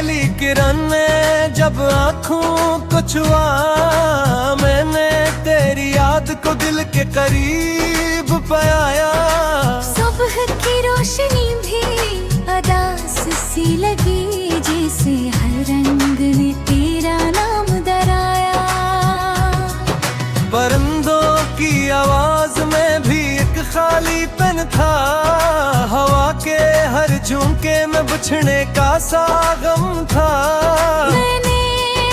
पहली किरण ने जब आँखों को छुआ, मैंने तेरी याद को दिल के करीब पाया। सुबह की रोशनी भी अदास सी लगी, जैसे हर रंग ने तेरा नाम दराया। परिंदों की आवाज में भी एक खालीपन था, हवा के हर झोंके में बिछड़ने का सा गम था। मैंने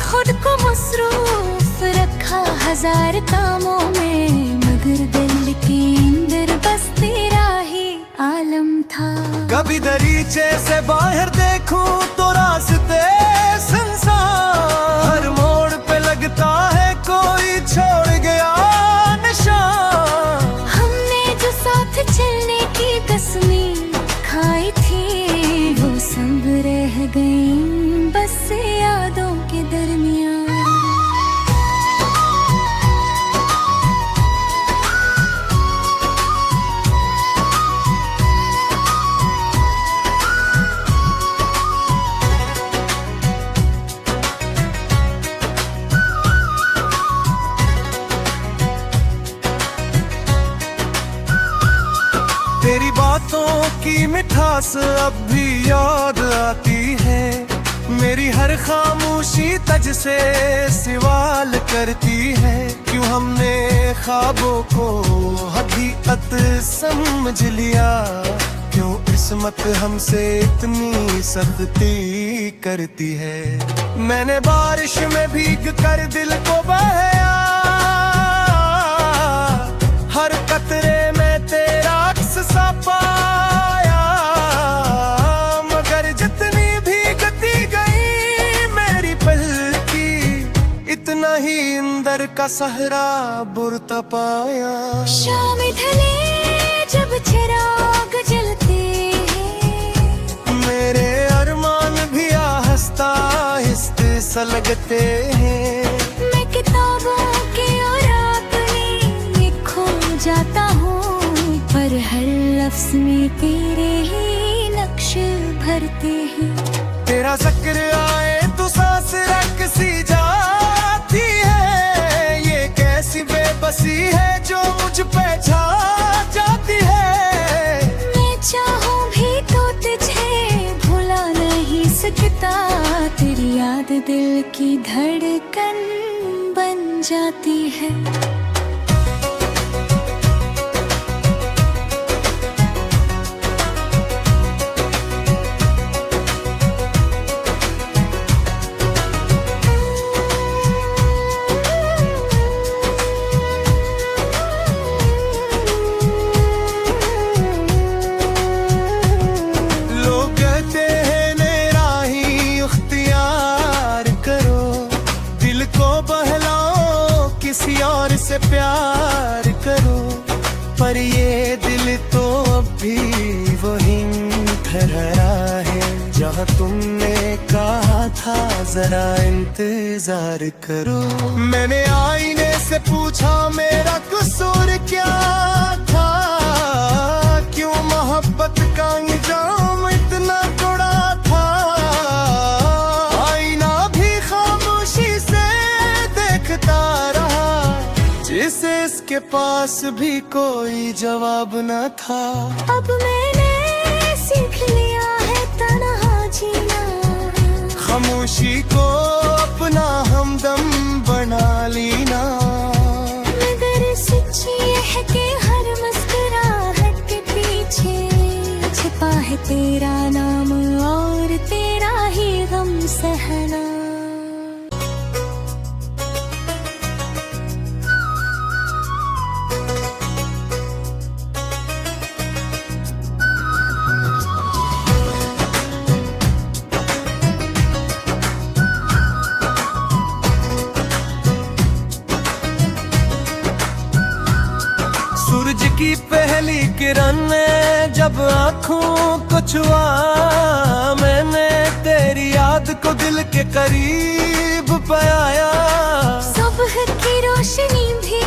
खुद को मसरूफ रखा हजार कामों में, मगर दिल के अंदर बस तेरा ही आलम था। कभी दरीचे से बाहर देखूं तो रास्ते सुनसान, हर मोड़ पे लगता है कोई छोड़ गया निशान। हमने जो साथ चलने की कसमें खाई थी, वो सब रह गई बस यादों के दरमियान। तेरी बातों की मिठास अब भी याद आती है, मेरी हर खामोशी तुझ से सवाल करती है। क्यों हमने ख्वाबों को हकीकत समझ लिया, क्यों किस्मत हमसे इतनी सख्ती करती है। मैंने बारिश में भीग कर दिल को बहाया, हर कतरे में तेरा अक्स सा पाया। मगर जितनी भी गति गई मेरी पल की, इतना ही अंदर का सहरा बुरता पाया। शाम ढले जब चिराग जलते हैं, मेरे अरमान भी आहिस्ता आहिस्ते सलगते हैं। मैं किताबों के और अपने खो जाता हूँ, पर हर लफ्ज में तेरे ही नक्श भरते हैं। तेरा जिक्र आए तो सांस रख सी जाती है, ये कैसी बेबसी है जो मुझ पे छा जाती है। मैं चाहूँ भी तो तुझे भुला नहीं सकता, तेरी याद दिल की धड़कन बन जाती है। किसी और से प्यार करो, पर ये दिल तो अब भी वहीं ठहरा है, जहाँ तुमने कहा था जरा इंतजार करो। मैंने आईने से पूछा मेरा कसूर क्या था, क्यों मोहब्बत का इंजाम इतना कड़ा था। आईना भी खामोशी से देखता रहा, जिसे इसके पास भी कोई जवाब न था। अब मैंने सीख लिया है तन्हा जीना, खामोशी को अपना हमदम बना लेना। मगर सच्ची है कि हर मुस्कुराहट के पीछे छिपा है तेरा नाम और तेरा ही गम सहना। सूरज की पहली किरण ने जब आँखों को छुआ, मैंने तेरी याद को दिल के करीब पाया। सुबह की रोशनी भी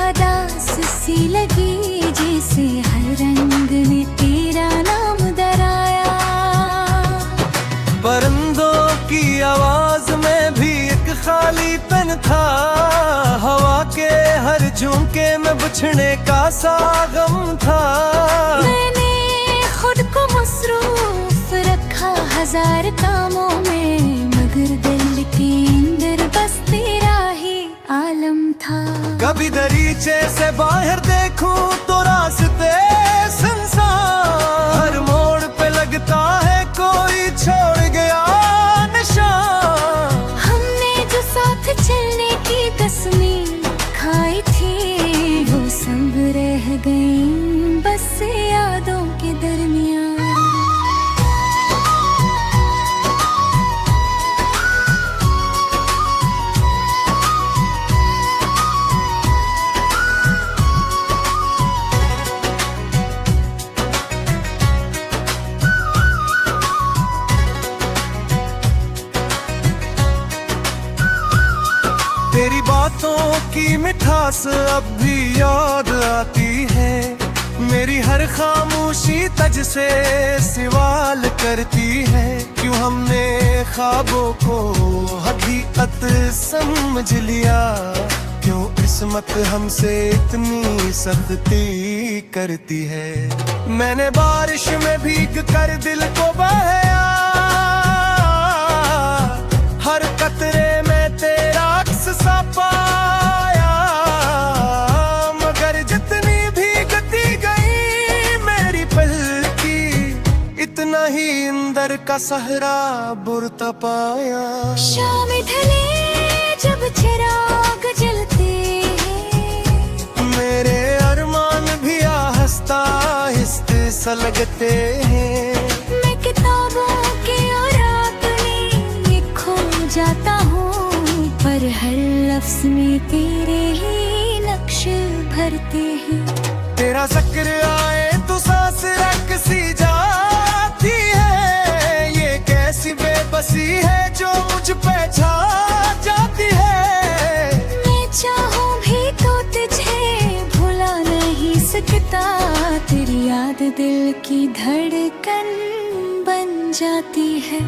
अदास सी लगी, जैसे हर रंग ने तेरा नाम दराया। परिंदों खालीपन था, हवा के हर झोंके में बिछड़ने का सा गम था। मैंने खुद को मसरूफ रखा हजार कामों में, मगर दिल के अंदर बस तेरा ही आलम था। कभी दरीचे से बाहर देखूं तो रास्ते सुनसान, हर मोड़ पे लगता है कोई छोड़ गया निशान। हमने जो साथ चलने की कसमें खाई थी, वो सब रह गई बस यादों के दरमियान। तेरी बातों की मिठास अब भी याद आती है, मेरी हर खामोशी तज से सवाल करती है। क्यों हमने ख्वाबों को हकीकत समझ लिया, क्यों किस्मत हमसे इतनी सख्ती करती है। मैंने बारिश में भीग कर दिल को बहाया, हर कतरे में तेरा अक्स सा पाया। मगर जितनी भी गति गई मेरी पलकी, इतना ही अंदर का सहरा बुरता पाया। शाम ढले जब चिराग जलते हैं, मेरे अरमान भी आहिस्ता आहिस्ते सलगते हैं। मैं किताबों के और अपने खो जाता हूँ, पर हर लफ्ज में तेरे ही नक्श भरते हैं। तेरा जिक्र आए तो सांस रख सी जाती है, ये कैसी बेबसी है जो मुझ पे छा जाती है। मैं चाहूँ भी तो तुझे भुला नहीं सकता, तेरी याद दिल की धड़कन बन जाती है।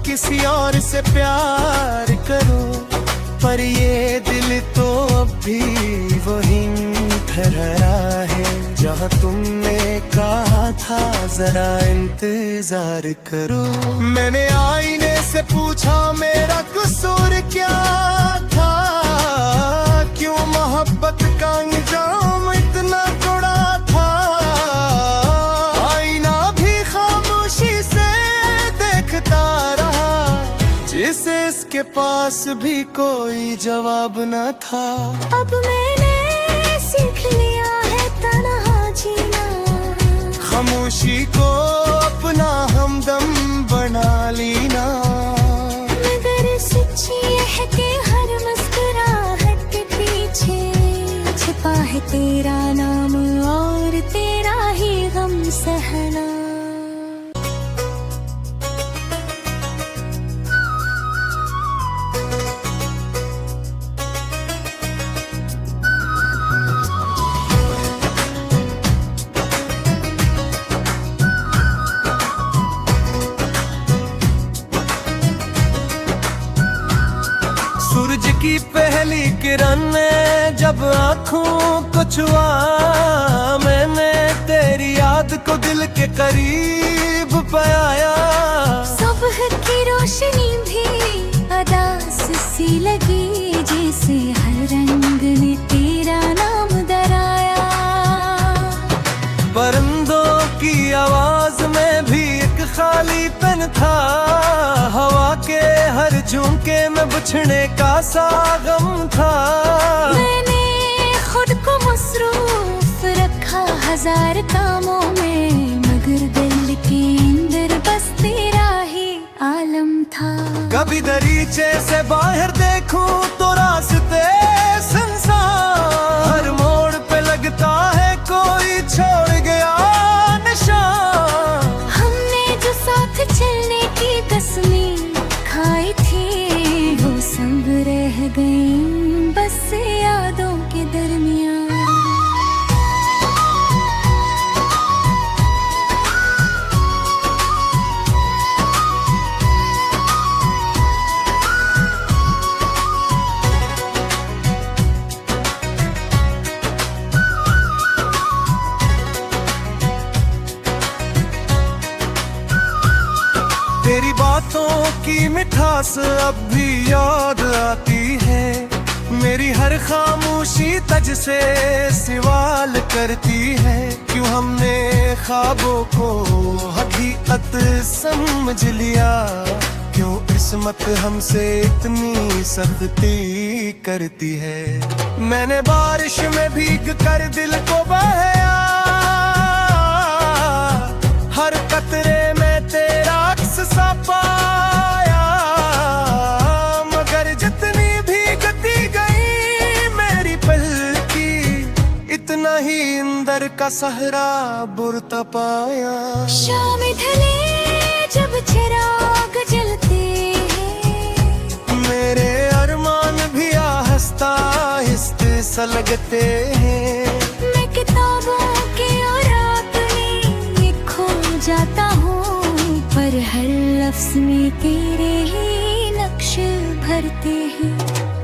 किसी और से प्यार करो, पर ये दिल तो अब भी वहीं ठहरा है जहाँ तुमने कहा था जरा इंतजार करो। मैंने आईने से पूछा मेरा कसूर क्या था, क्यों मोहब्बत का अंजाम इतना कड़ा था। आईना भी खामोशी से देखता रहा, जिसे इसके पास भी कोई जवाब न था। अब मैंने सीख लिया है तन्हा जीना, खामोशी को अपना हमदम बना लेना। मगर सच्ची है कि हर मुस्कुराहट के पीछे छिपा है तेरा नाम और तेरा ही गम सहना। सूरज की पहली किरण ने जब आँखों को छुआ, मैंने तेरी याद को दिल के करीब पाया। सुबह की रोशनी भी अदास सी लगी, जैसे हर रंग ने तेरा नाम दराया। परिंदों की आवाज में भी एक खालीपन था, हवा के हर झोंके में बिछड़ने का सा गम था। मैंने खुद को मसरूफ रखा हजार कामों में, मगर दिल के अंदर बस तेरा ही आलम था। कभी दरीचे से बाहर देखूं तो रास्ते संसार, हर मोड़ पे लगता है कोई छोड़ गया निशान। हमने जो साथ चलने की कसमें खाई थी वो सब रह गई बस यादों के दरमियान। तेरी बातों की मिठास अब भी याद आती है, मेरी हर खामोशी तुझ से सवाल करती है। क्यों हमने ख्वाबों को हकीकत समझ लिया, क्यों किस्मत हमसे इतनी सख्ती करती है। मैंने बारिश में भीग कर दिल को बहाया, हर कतरे में तेरा अक्स सा पाया। मगर जितनी भी गति गई मेरी पल की, इतना ही अंदर का सहरा बुरता पाया। शाम ढले जब चिराग जलते हैं, मेरे अरमान भी आहिस्ता आहिस्ते सा लगते हैं। मैं किताबों के और अपने खो जाता हूँ, पर हर लफ्ज में तेरे ही नक्श भरते हैं।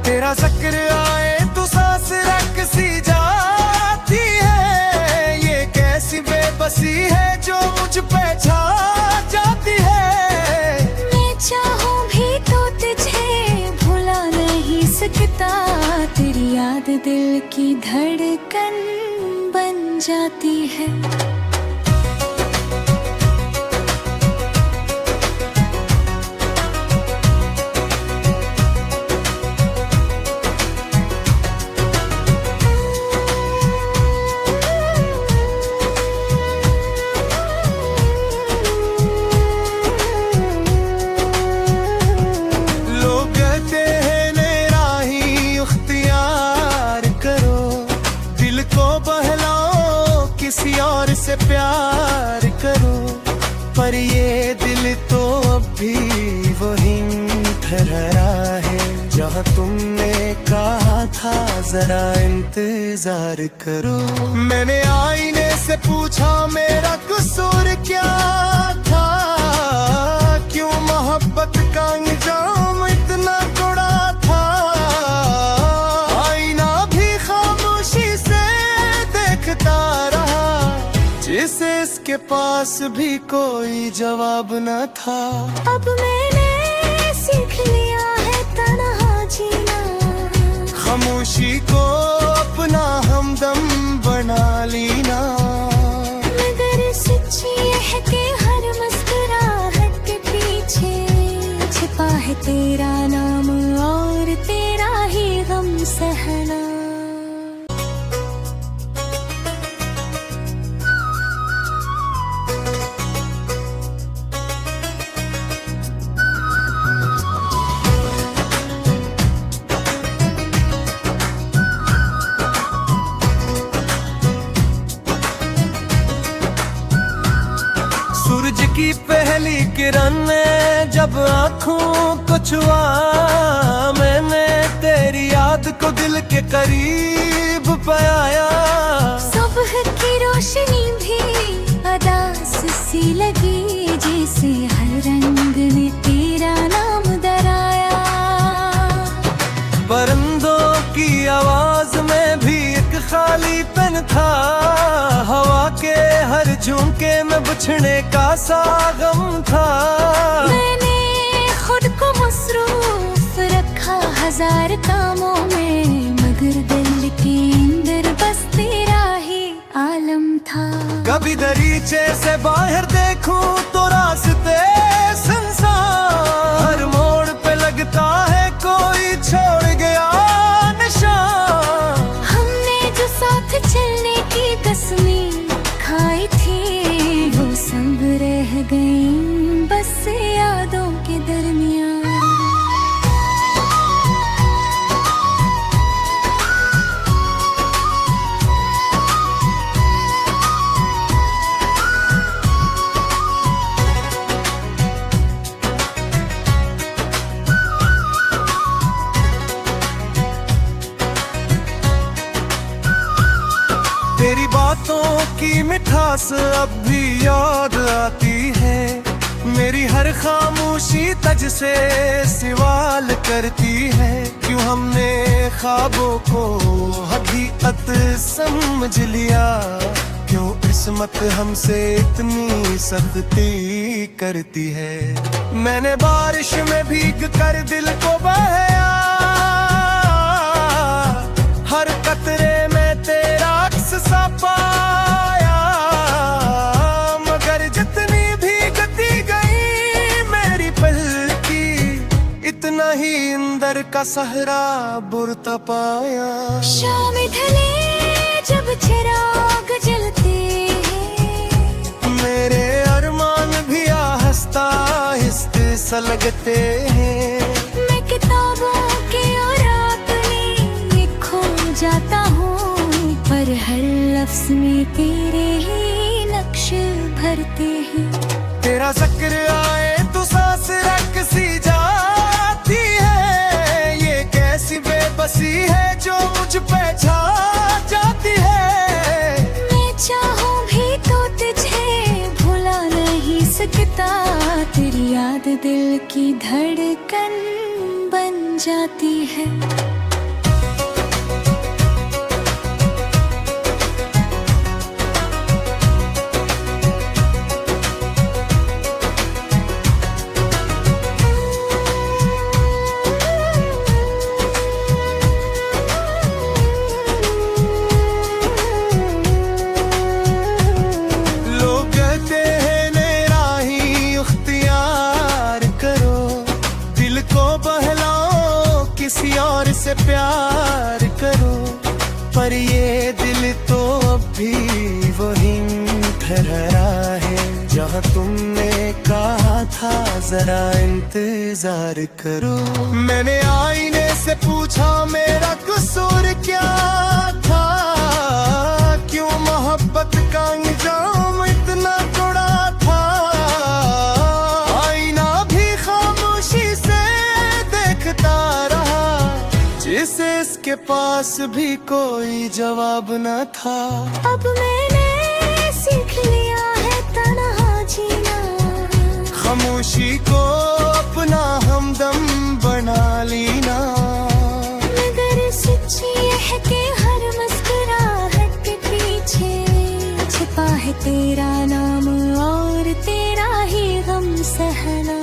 तेरा जिक्र आए तो सांस रख सी जाती है, ये कैसी बेबसी है जो मुझ पे छा जाती है। मैं चाहूँ भी तो तुझे भुला नहीं सकता, तेरी याद दिल की धड़कन बन जाती है। किसी और से प्यार करो, पर ये दिल तो अब भी वही ठहरा है जहाँ तुमने कहा था जरा इंतजार करो। मैंने आईने से पूछा मेरा कसूर क्या था, क्यों मोहब्बत का अंजाम इतना बुरा था। आईना भी खामोशी से देखता रहा, जिसे इसके पास भी कोई जवाब न था। अब मैंने सीख लिया है तन्हा जीना, खामोशी को अपना हमदम बना लेना। मगर सच्ची है कि हर मुस्कुराहट के पीछे छिपा है तेरा नाम और तेरा ही गम सहना। सूरज की पहली किरण ने जब आँखों को छुआ, मैंने तेरी याद को दिल के करीब पाया। सुबह की रोशनी भी अदास सी लगी, जैसे हर रंग ने तेरा नाम दराया। परिंदों की आवाज में भी एक खालीपन था, हवा के हर झोंके में बिछड़ने का सा गम था। मैंने खुद को मसरूफ रखा हजार कामों में, मगर दिल के अंदर बस तेरा ही आलम था। कभी दरीचे से बाहर देखूं तो रास्ते संसार, हर मोड़ पे लगता है कोई छोड़ गया निशान। हमने जो साथ चलने की कसमें खाई थी वो सब रह गई बस यादों के मिठास अब भी याद आती है। मेरी हर खामोशी तज से सवाल करती है, क्यों हमने ख्वाबों को हकीकत समझ लिया, क्यों किस्मत हमसे इतनी सख्ती करती है। मैंने बारिश में भीग कर दिल को बहाया, हर कतरे में तेरा अक्स सा पाया, मगर जितनी भी गति गई मेरी पलकी, इतना ही अंदर का सहरा बुरता पाया। शाम ढले जब चिराग जलते हैं, मेरे अरमान भी आहिस्ता आहिस्ते सलगते हैं। मैं किताबों के और अपने खो जाता हूँ, पर हर लफ्ज में तेरे ही नक्श भरते हैं। तेरा जिक्र आए तो सांस रख सी जाती है, ये कैसी बेबसी है जो मुझ पे छा जाती है। मैं चाहूँ भी तो तुझे भुला नहीं सकता, तेरी याद दिल की धड़कन बन जाती है। किसी और से प्यार करो, पर ये दिल तो अब भी वही ठहरा है जहाँ तुमने कहा था जरा इंतजार करो। मैंने आईने से पूछा मेरा कसूर क्या था, क्यों मोहब्बत का अंजाम इतना कड़ा था। आईना भी खामोशी से देखता रहा, जिसे इसके पास भी कोई जवाब न था। अब मैंने सीख लिया है तन्हा जीना, खामोशी को अपना हमदम बना लेना। मगर सच्ची है कि हर मुस्कुराहट के पीछे छिपा है तेरा नाम और तेरा ही गम सहना।